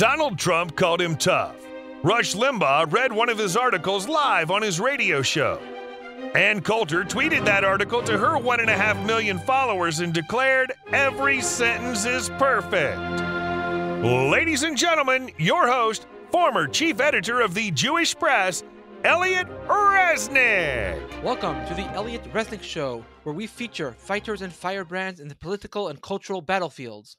Donald Trump called him tough. Rush Limbaugh read one of his articles live on his radio show. Ann Coulter tweeted that article to her 1.5 million followers and declared, "Every sentence is perfect." Ladies and gentlemen, your host, former chief editor of the Jewish Press, Elliot Resnick. Welcome to the Elliot Resnick Show, where we feature fighters and firebrands in the political and cultural battlefields.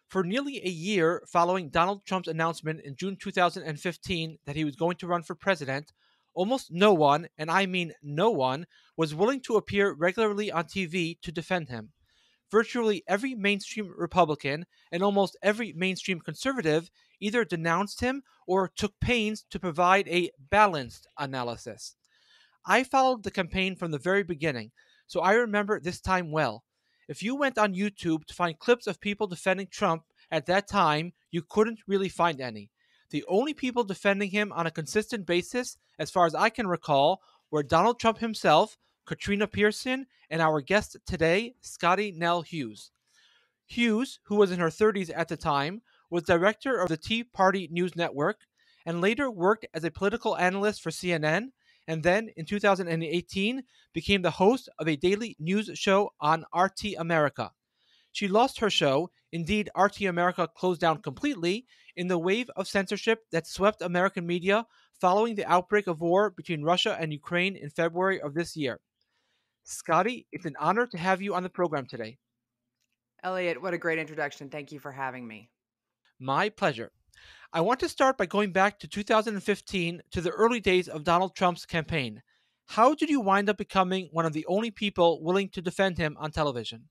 For nearly a year following Donald Trump's announcement in June 2015 that he was going to run for president, almost no one, and I mean no one, was willing to appear regularly on TV to defend him. Virtually every mainstream Republican and almost every mainstream conservative either denounced him or took pains to provide a balanced analysis. I followed the campaign from the very beginning, so I remember this time well. If you went on YouTube to find clips of people defending Trump at that time, you couldn't really find any. The only people defending him on a consistent basis, as far as I can recall, were Donald Trump himself, Katrina Pearson, and our guest today, Scottie Nell Hughes. Hughes, who was in her 30s at the time, was director of the Tea Party News Network and later worked as a political analyst for CNN, and then in 2018 became the host of a daily news show on RT America. She lost her show, indeed RT America closed down completely, in the wave of censorship that swept American media following the outbreak of war between Russia and Ukraine in February of this year. Scottie, it's an honor to have you on the program today. Elliot, what a great introduction. Thank you for having me. My pleasure. I want to start by going back to 2015 to the early days of Donald Trump's campaign. How did you wind up becoming one of the only people willing to defend him on television?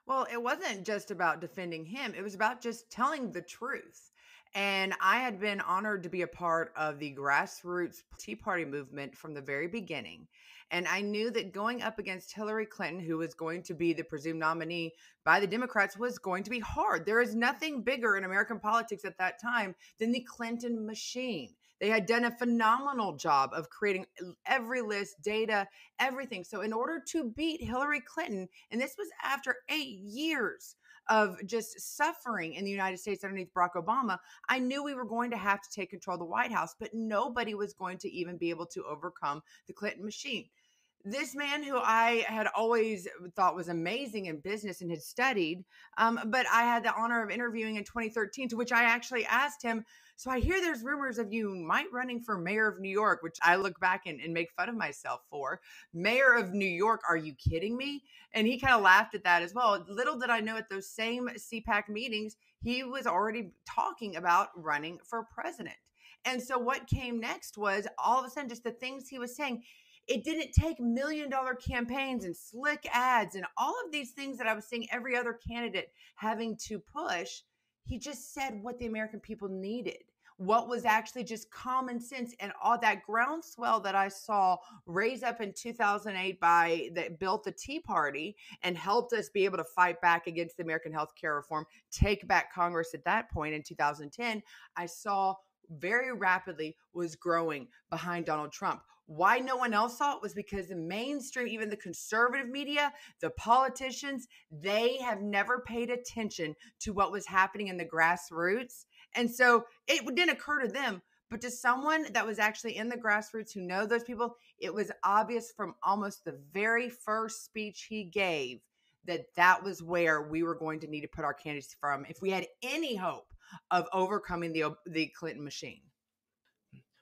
Well, it wasn't just about defending him. It was about just telling the truth. And I had been honored to be a part of the grassroots Tea Party movement from the very beginning. And I knew that going up against Hillary Clinton, who was going to be the presumed nominee by the Democrats, was going to be hard. There is nothing bigger in American politics at that time than the Clinton machine. They had done a phenomenal job of creating every list, data, everything. So in order to beat Hillary Clinton, and this was after 8 years of just suffering in the United States underneath Barack Obama, I knew we were going to have to take control of the White House, but nobody was going to even be able to overcome the Clinton machine. This man who I had always thought was amazing in business and had studied, but I had the honor of interviewing in 2013, to which I actually asked him, so I hear there's rumors of you might running for mayor of New York, which I look back and make fun of myself for. Mayor of New York, are you kidding me? And he kind of laughed at that as well. Little did I know at those same CPAC meetings, he was already talking about running for president. And so what came next was all of a sudden just the things he was saying. It didn't take $1 million campaigns and slick ads and all of these things that I was seeing every other candidate having to push. He just said what the American people needed, what was actually just common sense, and all that groundswell that I saw raise up in 2008 that built the Tea Party and helped us be able to fight back against the American health care reform, take back Congress at that point in 2010, I saw very rapidly was growing behind Donald Trump. Why no one else saw it was because the mainstream, even the conservative media, the politicians, they have never paid attention to what was happening in the grassroots. And so it didn't occur to them, but to someone that was actually in the grassroots who know those people, it was obvious from almost the very first speech he gave that was where we were going to need to put our candidates from if we had any hope of overcoming the Clinton machine.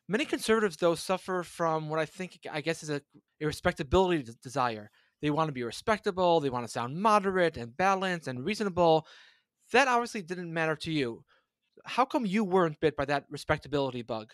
Many conservatives, though, suffer from what I guess is a respectability desire. They want to be respectable, they want to sound moderate and balanced and reasonable. That obviously didn't matter to you. How come you weren't bit by that respectability bug?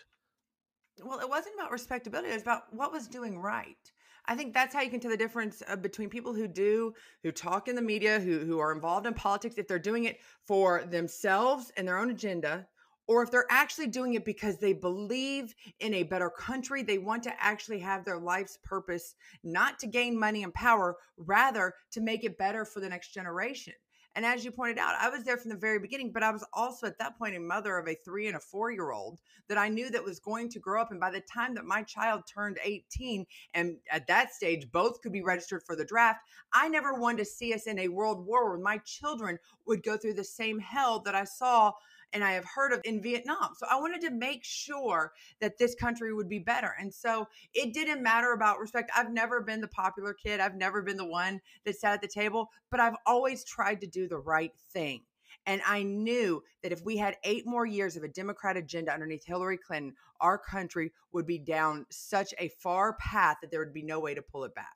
Well, it wasn't about respectability. It was about what was doing right. I think that's how you can tell the difference between people who talk in the media, who are involved in politics, if they're doing it for themselves and their own agenda, or if they're actually doing it because they believe in a better country. They want to actually have their life's purpose, not to gain money and power, rather to make it better for the next generation. And as you pointed out, I was there from the very beginning, but I was also at that point a mother of a 3 and a 4-year-old that I knew that was going to grow up. And by the time that my child turned 18, and at that stage, both could be registered for the draft, I never wanted to see us in a world war where my children would go through the same hell that I saw and I have heard of in Vietnam. So I wanted to make sure that this country would be better. And so it didn't matter about respect. I've never been the popular kid. I've never been the one that sat at the table, but I've always tried to do the right thing. And I knew that if we had 8 more years of a Democrat agenda underneath Hillary Clinton, our country would be down such a far path that there would be no way to pull it back.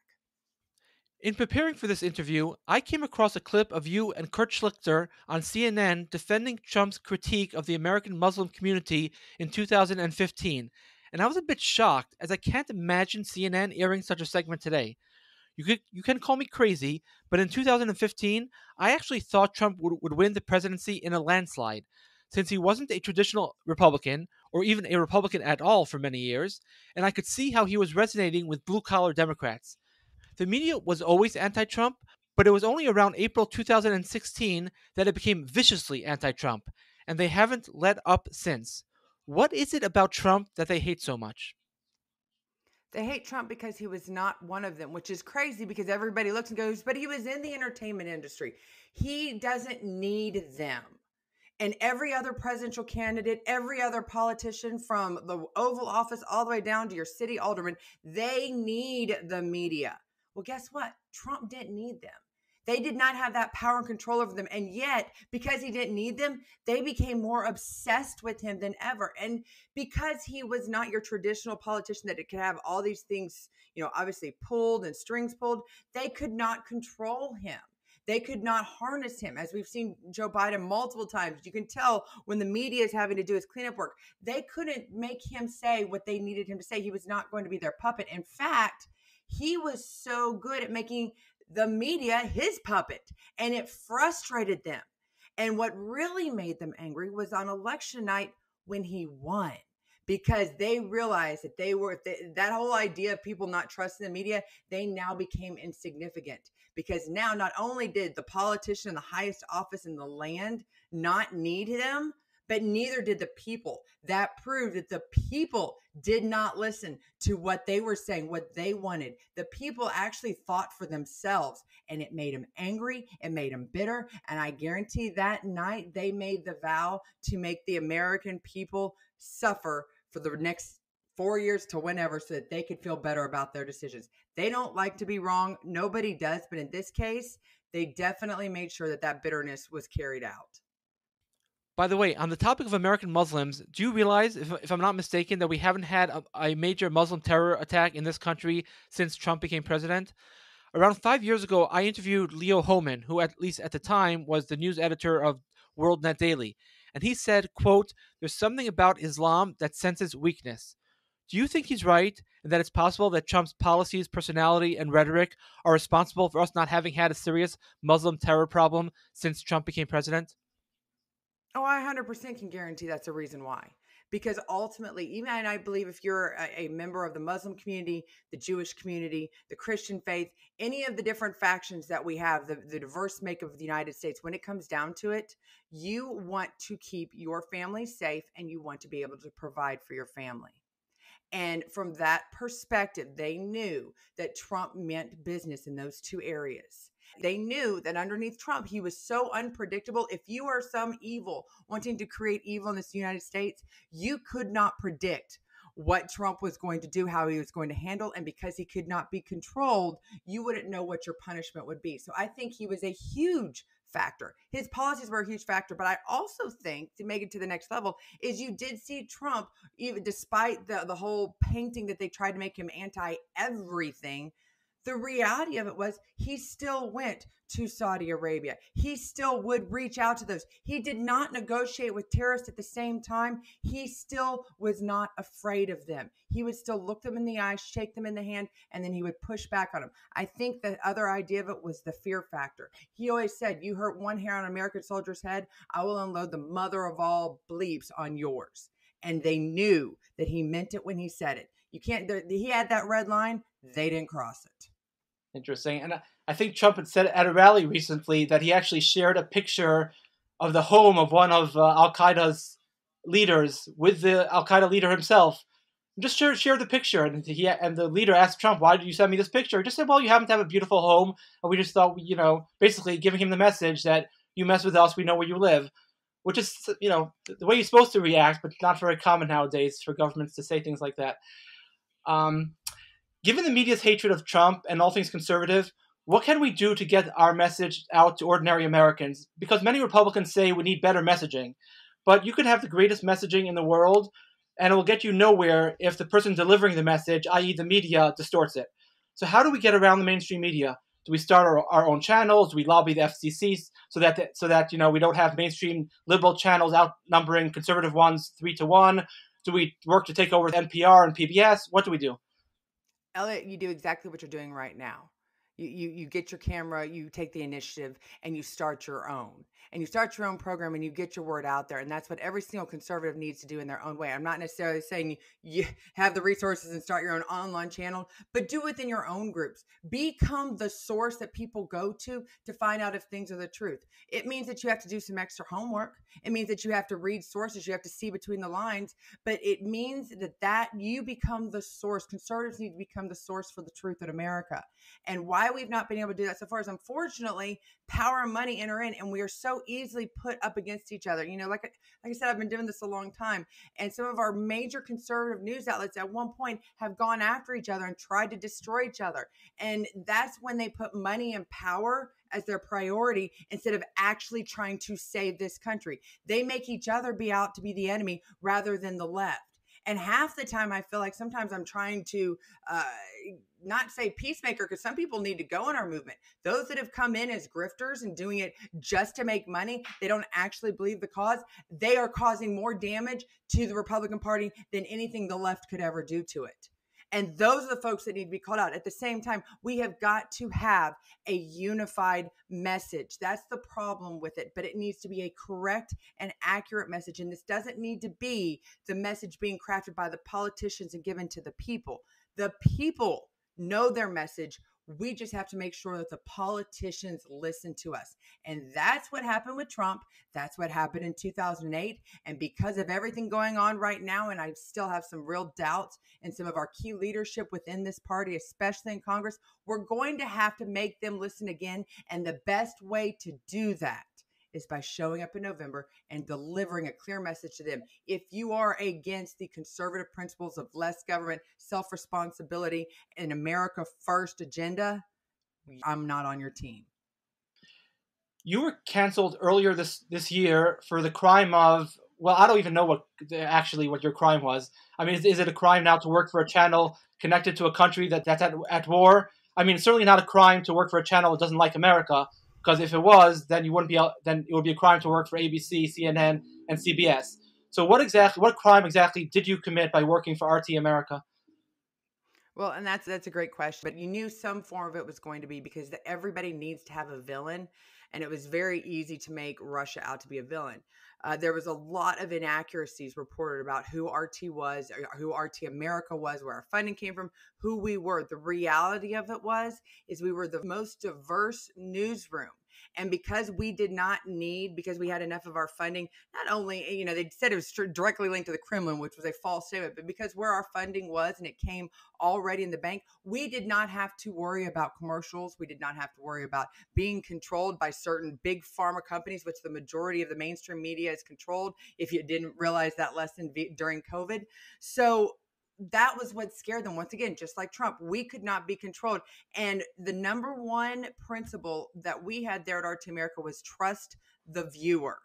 In preparing for this interview, I came across a clip of you and Kurt Schlichter on CNN defending Trump's critique of the American Muslim community in 2015, and I was a bit shocked as I can't imagine CNN airing such a segment today. You can call me crazy, but in 2015, I actually thought Trump would win the presidency in a landslide, since he wasn't a traditional Republican, or even a Republican at all for many years, and I could see how he was resonating with blue-collar Democrats. The media was always anti-Trump, but it was only around April 2016 that it became viciously anti-Trump, and they haven't let up since. What is it about Trump that they hate so much? They hate Trump because he was not one of them, which is crazy because everybody looks and goes, but he was in the entertainment industry. He doesn't need them. And every other presidential candidate, every other politician from the Oval Office all the way down to your city alderman, they need the media. Well, guess what? Trump didn't need them. They did not have that power and control over them. And yet, because he didn't need them, they became more obsessed with him than ever. And because he was not your traditional politician that could have all these things, obviously pulled and strings pulled, they could not control him. They could not harness him, as we've seen Joe Biden multiple times. You can tell when the media is having to do his cleanup work, they couldn't make him say what they needed him to say. He was not going to be their puppet. In fact, he was so good at making the media his puppet, and it frustrated them. And what really made them angry was on election night when he won, because they realized that that whole idea of people not trusting the media, they now became insignificant. Because now not only did the politician in the highest office in the land not need them, but neither did the people. That proved that the people did not listen to what they were saying, what they wanted. The people actually thought for themselves, and it made them angry. It made them bitter. And I guarantee that night they made the vow to make the American people suffer for the next 4 years to whenever, so that they could feel better about their decisions. They don't like to be wrong. Nobody does. But in this case, they definitely made sure that that bitterness was carried out. By the way, on the topic of American Muslims, do you realize, if I'm not mistaken, that we haven't had a major Muslim terror attack in this country since Trump became president? Around 5 years ago, I interviewed Leo Hohmann, who at least at the time was the news editor of WorldNet Daily. And he said, quote, "There's something about Islam that senses weakness." Do you think he's right, and that it's possible that Trump's policies, personality, and rhetoric are responsible for us not having had a serious Muslim terror problem since Trump became president? Oh, I 100% can guarantee that's a reason why. Because ultimately, even and I believe if you're a member of the Muslim community, the Jewish community, the Christian faith, any of the different factions that we have, the diverse makeup of the United States, when it comes down to it, you want to keep your family safe and you want to be able to provide for your family. And from that perspective, they knew that Trump meant business in those two areas. They knew that underneath Trump, he was so unpredictable. If you are some evil wanting to create evil in this United States, you could not predict what Trump was going to do, how he was going to handle. And because he could not be controlled, you wouldn't know what your punishment would be. So I think he was a huge factor. His policies were a huge factor. But I also think, to make it to the next level, is you did see Trump, even despite the whole painting that they tried to make him anti-everything, the reality of it was he still went to Saudi Arabia. He still would reach out to those. He did not negotiate with terrorists at the same time. He still was not afraid of them. He would still look them in the eyes, shake them in the hand, and then he would push back on them. I think the other idea of it was the fear factor. He always said, "You hurt one hair on an American soldier's head, I will unload the mother of all bleeps on yours." And they knew that he meant it when he said it. He had that red line. They didn't cross it. Interesting. And I think Trump had said at a rally recently that he actually shared a picture of the home of one of Al-Qaeda's leaders with the Al-Qaeda leader himself. Just share the picture. And the leader asked Trump, "Why did you send me this picture?" He just said, "Well, you happen to have a beautiful home. And we just thought, basically giving him the message that you mess with us, we know where you live." which is, the way you're supposed to react, but not very common nowadays for governments to say things like that. Given the media's hatred of Trump and all things conservative, what can we do to get our message out to ordinary Americans? Because many Republicans say we need better messaging, but you could have the greatest messaging in the world, and it will get you nowhere if the person delivering the message, i.e. the media, distorts it. So how do we get around the mainstream media? Do we start our own channels? Do we lobby the FCC so that we don't have mainstream liberal channels outnumbering conservative ones 3-1? Do we work to take over NPR and PBS? What do we do? Elliot, you do exactly what you're doing right now. You get your camera, you take the initiative, and you start your own. And you start your own program and you get your word out there. And that's what every single conservative needs to do in their own way. I'm not necessarily saying you have the resources and start your own online channel, but do it in your own groups. Become the source that people go to find out if things are the truth. It means that you have to do some extra homework. It means that you have to read sources. You have to see between the lines. But it means that you become the source. Conservatives need to become the source for the truth in America. And why we've not been able to do that so far is, unfortunately, power and money enter in, and we are so easily put up against each other. Like I said, I've been doing this a long time, and some of our major conservative news outlets at one point have gone after each other and tried to destroy each other. And that's when they put money and power as their priority instead of actually trying to save this country. They make each other be out to be the enemy rather than the left. And half the time I feel like sometimes I'm trying to not say peacemaker, because some people need to go in our movement. Those that have come in as grifters and doing it just to make money, they don't actually believe the cause. They are causing more damage to the Republican Party than anything the left could ever do to it. And those are the folks that need to be called out. At the same time, we have got to have a unified message. That's the problem with it. But it needs to be a correct and accurate message. And this doesn't need to be the message being crafted by the politicians and given to the people. The people know their message. We just have to make sure that the politicians listen to us. And that's what happened with Trump. That's what happened in 2008. And because of everything going on right now, and I still have some real doubts in some of our key leadership within this party, especially in Congress, we're going to have to make them listen again. And the best way to do that is by showing up in November and delivering a clear message to them. If you are against the conservative principles of less government, self-responsibility, and America First agenda, I'm not on your team. You were canceled earlier this year for the crime of, well, I don't even know what your crime was. I mean, is it a crime now to work for a channel connected to a country that's at war? I mean, it's certainly not a crime to work for a channel that doesn't like America. Because if it was, then then it would be a crime to work for ABC, CNN, and CBS. So what crime exactly did you commit by working for RT America? Well, and that's a great question. But you knew some form of it was going to be, because everybody needs to have a villain. And it was very easy to make Russia out to be a villain. There was a lot of inaccuracies reported about who RT was, or who RT America was, where our funding came from, who we were. The reality of it is we were the most diverse newsroom. And because we had enough of our funding, not only, they said it was directly linked to the Kremlin, which was a false statement, but because where our funding was and it came already in the bank, we did not have to worry about commercials. We did not have to worry about being controlled by certain big pharma companies, which the majority of the mainstream media is controlled, if you didn't realize that lesson during COVID. So that was what scared them. Once again, just like Trump, we could not be controlled. And the number one principle that we had there at RT America was trust the viewer.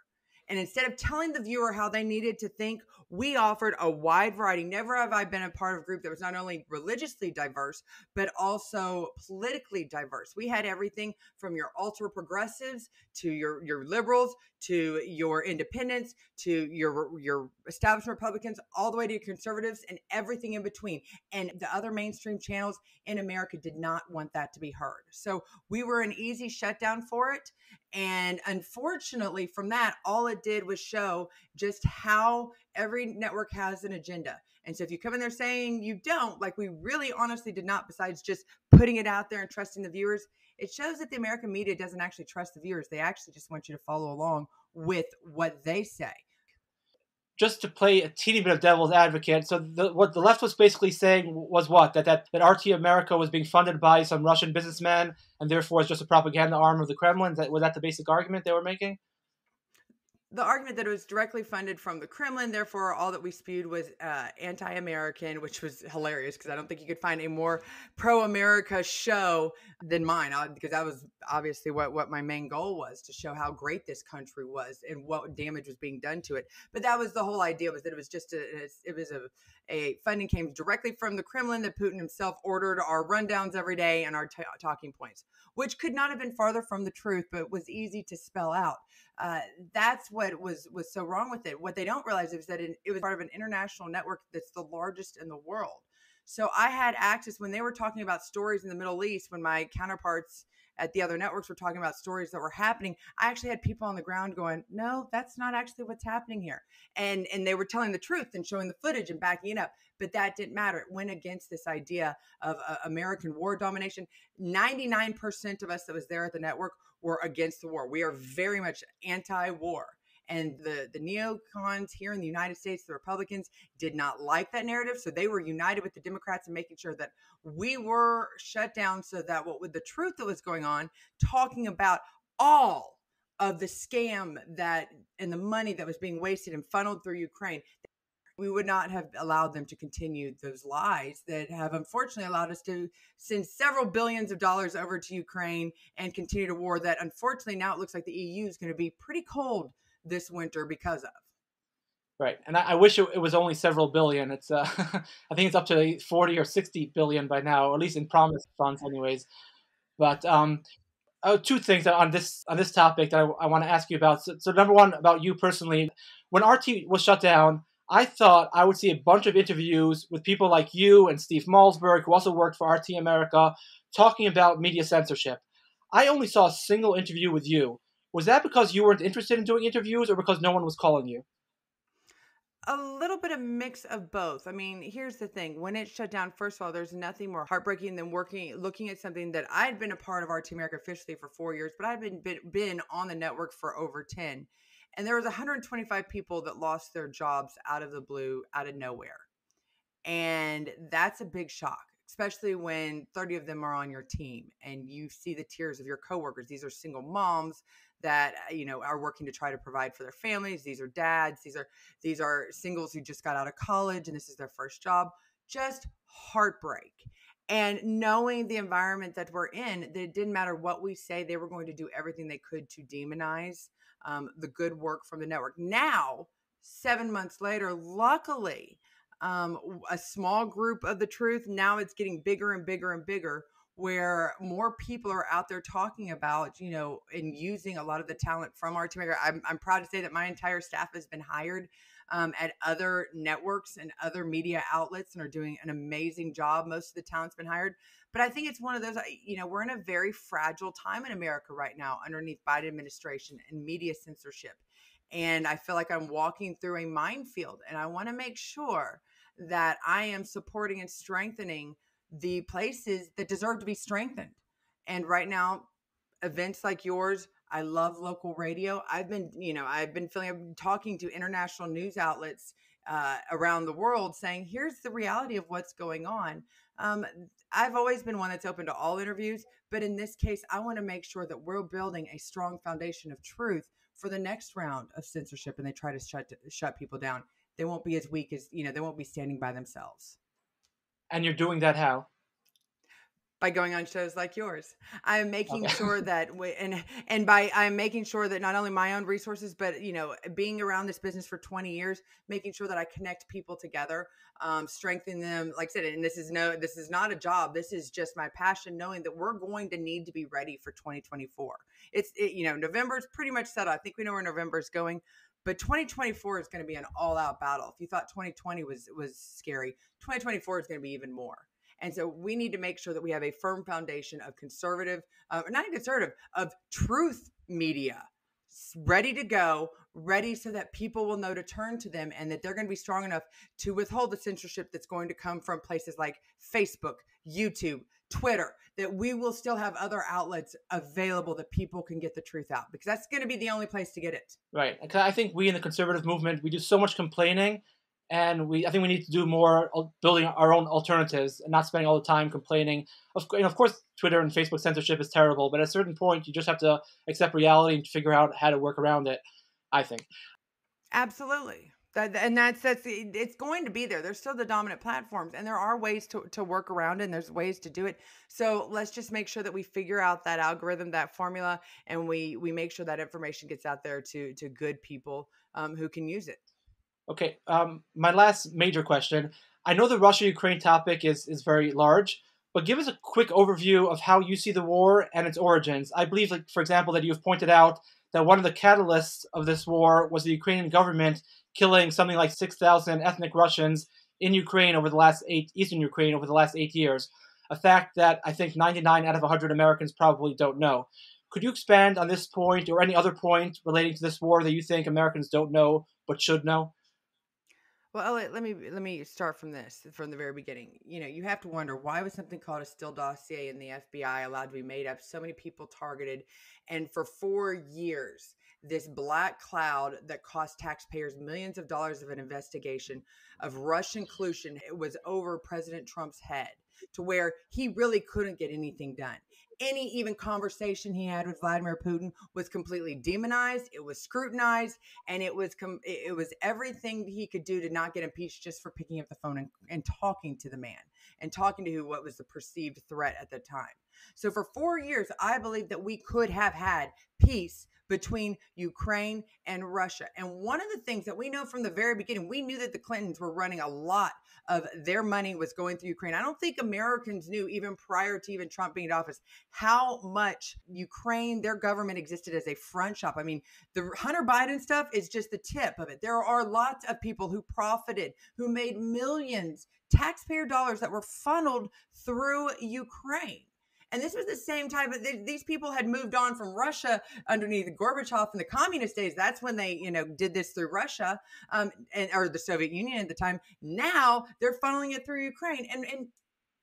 And instead of telling the viewer how they needed to think, we offered a wide variety. Never have I been a part of a group that was not only religiously diverse, but also politically diverse. We had everything from your ultra progressives to your liberals, to your independents, to your establishment Republicans, all the way to your conservatives, and everything in between. And the other mainstream channels in America did not want that to be heard. So we were an easy shutdown for it. And unfortunately, from that, all it did was show just how every network has an agenda. And so if you come in there saying you don't, like we really honestly did not, besides just putting it out there and trusting the viewers, it shows that the American media doesn't actually trust the viewers. They actually just want you to follow along with what they say. Just to play a teeny bit of devil's advocate, so what the left was basically saying was what? That RT America was being funded by some Russian businessman and therefore is just a propaganda arm of the Kremlin? Was that the basic argument they were making? the argument that it was directly funded from the Kremlin, therefore all that we spewed was anti-American, which was hilarious because I don't think you could find a more pro-America show than mine, because that was obviously what my main goal was, to show how great this country was and what damage was being done to it. But that was the whole idea, was that it was just a funding came directly from the Kremlin, that Putin himself ordered our rundowns every day and our talking points, which could not have been farther from the truth, but was easy to spell out. That's what was so wrong with it. What they don't realize is that it was part of an international network that's the largest in the world. So I had access when they were talking about stories in the Middle East, when my counterparts at the other networks were talking about stories that were happening. I actually had people on the ground going, no, that's not actually what's happening here. And they were telling the truth and showing the footage and backing it up. But that didn't matter. It went against this idea of American war domination. 99% of us that was there at the network were against the war. We are very much anti-war. And the neocons here in the United States, the Republicans, did not like that narrative. So they were united with the Democrats in making sure that we were shut down, so that what with the truth that was going on, talking about all of the scam that and the money that was being wasted and funneled through Ukraine, we would not have allowed them to continue those lies that have unfortunately allowed us to send several billions of dollars over to Ukraine and continue a war that unfortunately now it looks like the EU is going to be pretty cold this winter because of. Right, and I wish it was only several billion. It's I think it's up to 40 or 60 billion by now, or at least in promised funds, anyways. But two things on this topic that I want to ask you about. So number one, about you personally, when RT was shut down, I thought I would see a bunch of interviews with people like you and Steve Malzberg, who also worked for RT America, talking about media censorship. I only saw a single interview with you. Was that because you weren't interested in doing interviews, or because no one was calling you? A little bit of mix of both. I mean, here's the thing. When it shut down, first of all, there's nothing more heartbreaking than looking at something that I'd been a part of RT America officially for 4 years, but I'd been on the network for over 10. And there was 125 people that lost their jobs out of the blue, out of nowhere. And that's a big shock, especially when 30 of them are on your team and you see the tears of your coworkers. These are single moms that, are working to try to provide for their families. These are dads. These are singles who just got out of college and this is their first job. Just heartbreak. And knowing the environment that we're in, that it didn't matter what we say, they were going to do everything they could to demonize the good work from the network. Now, 7 months later, luckily, a small group of the truth, now it's getting bigger and bigger and bigger, where more people are out there talking about, and using a lot of the talent from RT America. I'm proud to say that my entire staff has been hired at other networks and other media outlets and are doing an amazing job. Most of the talent's been hired. But I think it's one of those, we're in a very fragile time in America right now underneath Biden administration and media censorship. And I feel like I'm walking through a minefield, and I want to make sure that I am supporting and strengthening the places that deserve to be strengthened. And right now, events like yours, I love local radio. I've been talking to international news outlets around the world saying, here's the reality of what's going on. I've always been one that's open to all interviews, but in this case, I want to make sure that we're building a strong foundation of truth for the next round of censorship, and they try to shut people down. They won't be as weak as, they won't be standing by themselves. And you're doing that how? By going on shows like yours. I'm making sure that I'm making sure that not only my own resources, but being around this business for 20 years, making sure that I connect people together, strengthen them. Like I said, and this is not a job. This is just my passion, knowing that we're going to need to be ready for 2024. November is pretty much settled. I think we know where November is going. But 2024 is going to be an all-out battle. If you thought 2020 was scary, 2024 is going to be even more. And so we need to make sure that we have a firm foundation of of truth media, ready to go, ready so that people will know to turn to them, and that they're going to be strong enough to withhold the censorship that's going to come from places like Facebook, YouTube, Twitter, that we will still have other outlets available that people can get the truth out, because that's going to be the only place to get it. Right. I think we in the conservative movement, we do so much complaining, and I think we need to do more building our own alternatives and not spending all the time complaining. Of course, Twitter and Facebook censorship is terrible, but at a certain point, you just have to accept reality and figure out how to work around it. I think. Absolutely. That's it's going to be there. There's still the dominant platforms, and there are ways to work around it, and there's ways to do it. So let's just make sure that we figure out that algorithm, that formula, and we make sure that information gets out there to good people who can use it. Okay, my last major question. I know the Russia-Ukraine topic is very large, but give us a quick overview of how you see the war and its origins. I believe, like, for example, that you've pointed out that one of the catalysts of this war was the Ukrainian government killing something like 6,000 ethnic Russians in Ukraine over the last Eastern Ukraine over the last 8 years, a fact that I think 99 out of 100 Americans probably don't know. Could you expand on this point or any other point relating to this war that you think Americans don't know but should know? Well, Elliot, let me start from the very beginning. You have to wonder, why was something called a Steele dossier in the FBI allowed to be made up? So many people targeted, and for 4 years, this black cloud that cost taxpayers millions of dollars of an investigation of Russian collusion, it was over President Trump's head, to where he really couldn't get anything done. Any even conversation he had with Vladimir Putin was completely demonized. It was scrutinized, and it was everything he could do to not get impeached, just for picking up the phone and talking to the man and talking to what was the perceived threat at the time. So for 4 years, I believe that we could have had peace between Ukraine and Russia. And one of the things that we know from the very beginning, we knew that the Clintons were running a lot of their money was going through Ukraine. I don't think Americans knew, even prior to even Trump being in office, how much Ukraine, their government, existed as a front shop. I mean, the Hunter Biden stuff is just the tip of it. There are lots of people who profited, who made millions, taxpayer dollars, that were funneled through Ukraine. And this was the same type of, these people had moved on from Russia underneath Gorbachev in the communist days. That's when they, did this through Russia, or the Soviet Union at the time. Now they're funneling it through Ukraine. And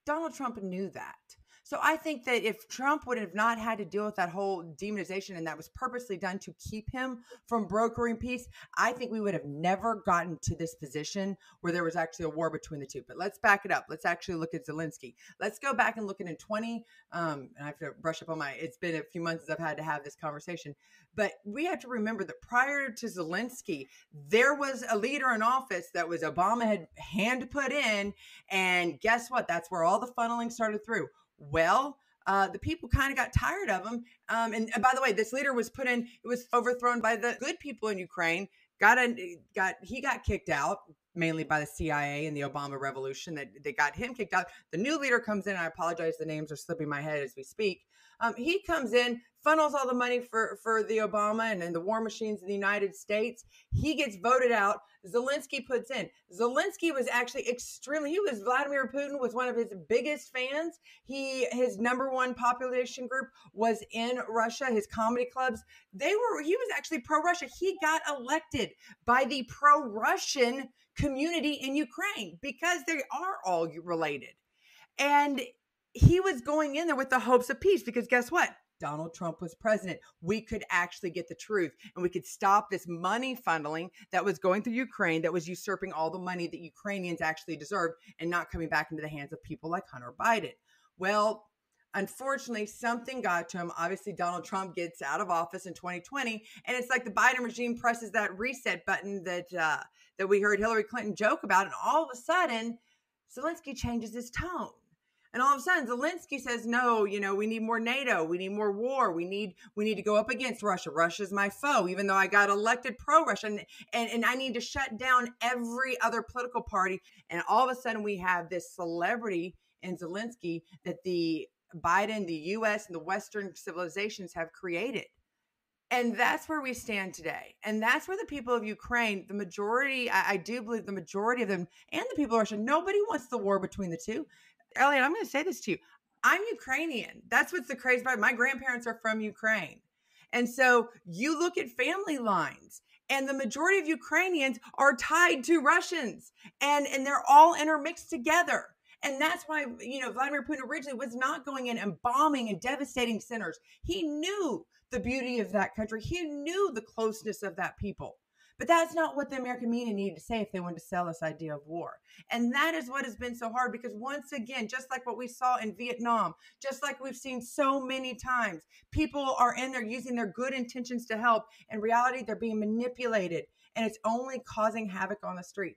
Donald Trump knew that. So I think that if Trump would have not had to deal with that whole demonization, and that was purposely done to keep him from brokering peace, I think we would have never gotten to this position where there was actually a war between the two. But let's back it up. Let's actually look at Zelensky. Let's go back and look at in 20, and I have to brush up on it's been a few months since I've had to have this conversation. But we have to remember that prior to Zelensky, there was a leader in office that was Obama had hand put in. And guess what? That's where all the funneling started through. Well, the people kind of got tired of him. And by the way, this leader was put in, it was overthrown by the good people in Ukraine. He got kicked out, mainly by the CIA and the Obama revolution, that they got him kicked out. The new leader comes in. I apologize, the names are slipping my head as we speak. He comes in, funnels all the money for the Obama and the war machines in the United States. He gets voted out. Zelensky puts in. Zelensky was actually Vladimir Putin was one of his biggest fans. His number one population group was in Russia. His comedy clubs, he was actually pro-Russia. He got elected by the pro-Russian community in Ukraine because they are all related. And he was going in there with the hopes of peace, because guess what? Donald Trump was president. We could actually get the truth, and we could stop this money funneling that was going through Ukraine, that was usurping all the money that Ukrainians actually deserved and not coming back into the hands of people like Hunter Biden. Well, unfortunately, something got to him. Obviously, Donald Trump gets out of office in 2020, and it's like the Biden regime presses that reset button that we heard Hillary Clinton joke about, and all of a sudden, Zelensky changes his tone. And all of a sudden, Zelensky says, no, we need more NATO. We need more war. We need to go up against Russia. Russia's my foe, even though I got elected pro-Russia. And I need to shut down every other political party. And all of a sudden, we have this celebrity in Zelensky that the Biden, the U.S., and the Western civilizations have created. And that's where we stand today. And that's where the people of Ukraine, the majority, I do believe the majority of them, and the people of Russia, nobody wants the war between the two. Elliot, I'm going to say this to you. I'm Ukrainian. That's what's the crazy part. My grandparents are from Ukraine. And so you look at family lines, and the majority of Ukrainians are tied to Russians, and they're all intermixed together. And that's why, Vladimir Putin originally was not going in and bombing and devastating centers. He knew the beauty of that country. He knew the closeness of that people. But that's not what the American media needed to say if they wanted to sell this idea of war. And that is what has been so hard, because once again, just like what we saw in Vietnam, just like we've seen so many times, people are in there using their good intentions to help. In reality, they're being manipulated, and it's only causing havoc on the street.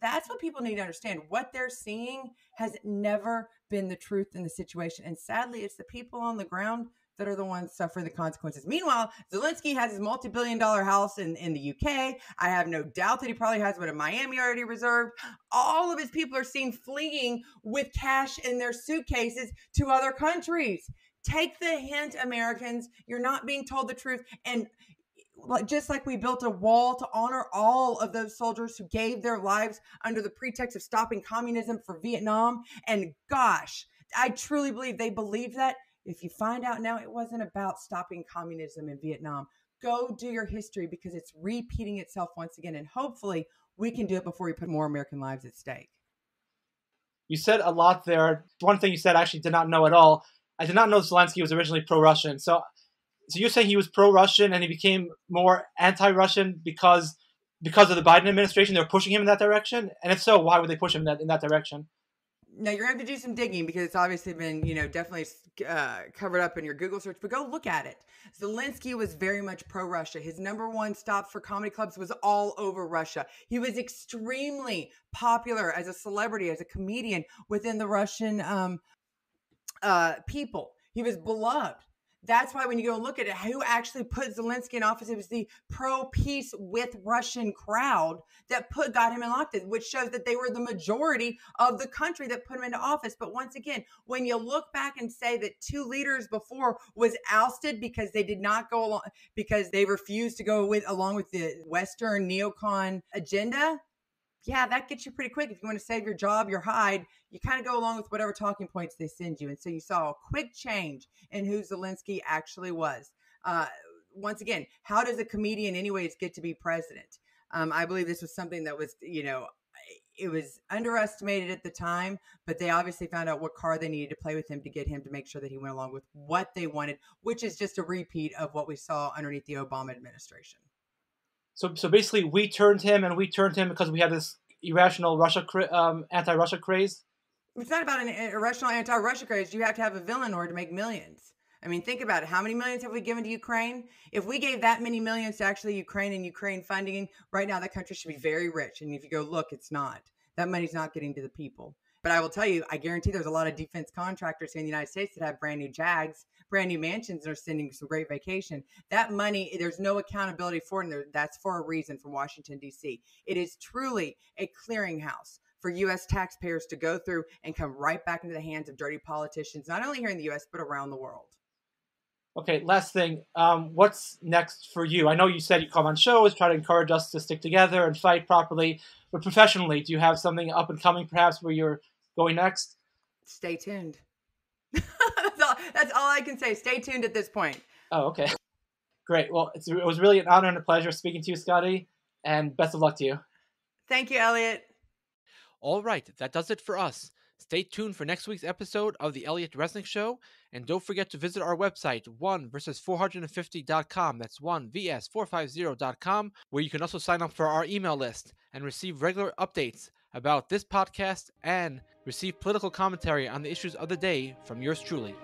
That's what people need to understand. What they're seeing has never been the truth in the situation. And sadly, it's the people on the ground that are the ones suffering the consequences. Meanwhile, Zelensky has his multi-billion-dollar house in the UK. I have no doubt that he probably has one in Miami already reserved. All of his people are seen fleeing with cash in their suitcases to other countries. Take the hint, Americans. You're not being told the truth. And just like we built a wall to honor all of those soldiers who gave their lives under the pretext of stopping communism for Vietnam. And gosh, I truly believe they believed that. If you find out now it wasn't about stopping communism in Vietnam, go do your history, because it's repeating itself once again. And hopefully we can do it before we put more American lives at stake. You said a lot there. One thing you said I actually did not know at all. I did not know Zelensky was originally pro-Russian. So you're saying he was pro-Russian and he became more anti-Russian because of the Biden administration? They were pushing him in that direction? And if so, why would they push him in that direction? Now, you're going to have to do some digging, because it's obviously been, definitely covered up in your Google search, but go look at it. Zelensky was very much pro-Russia. His number one stop for comedy clubs was all over Russia. He was extremely popular as a celebrity, as a comedian within the Russian people. He was beloved. That's why when you go look at it, who actually put Zelensky in office, it was the pro-peace with Russian crowd that got him elected, which shows that they were the majority of the country that put him into office. But once again, when you look back and say that 2 leaders before was ousted because they did not go along, because they refused to go along with the Western neocon agenda, yeah, that gets you pretty quick. If you want to save your job, your hide, you kind of go along with whatever talking points they send you. And so you saw a quick change in who Zelensky actually was. Once again, how does a comedian anyways get to be president? I believe this was something that was, it was underestimated at the time, but they obviously found out what card they needed to play with him to get him to make sure that he went along with what they wanted, which is just a repeat of what we saw underneath the Obama administration. So basically, we turned him because we had this irrational anti-Russia craze. It's not about an irrational anti-Russia craze. You have to have a villain in order to make millions. I mean, think about it. How many millions have we given to Ukraine? If we gave that many millions to actually Ukraine and Ukraine funding, right now that country should be very rich. And if you go look, it's not. That money's not getting to the people. But I will tell you, I guarantee there's a lot of defense contractors here in the United States that have brand new Jags, brand new mansions, and are sending some great vacation. That money, there's no accountability for it, and that's for a reason from Washington, D.C. It is truly a clearinghouse for U.S. taxpayers to go through and come right back into the hands of dirty politicians, not only here in the U.S., but around the world. Okay, last thing. What's next for you? I know you said you come on shows, try to encourage us to stick together and fight properly, but professionally, do you have something up and coming perhaps where you're going next? Stay tuned. That's all I can say. Stay tuned at this point. Oh, okay. Great. Well, it was really an honor and a pleasure speaking to you, Scottie, and best of luck to you. Thank you, Elliot. All right, that does it for us. Stay tuned for next week's episode of the Elliot Resnick Show, and don't forget to visit our website, 1vs450.com. That's 1vs450.com, where you can also sign up for our email list and receive regular updates about this podcast and receive political commentary on the issues of the day from yours truly.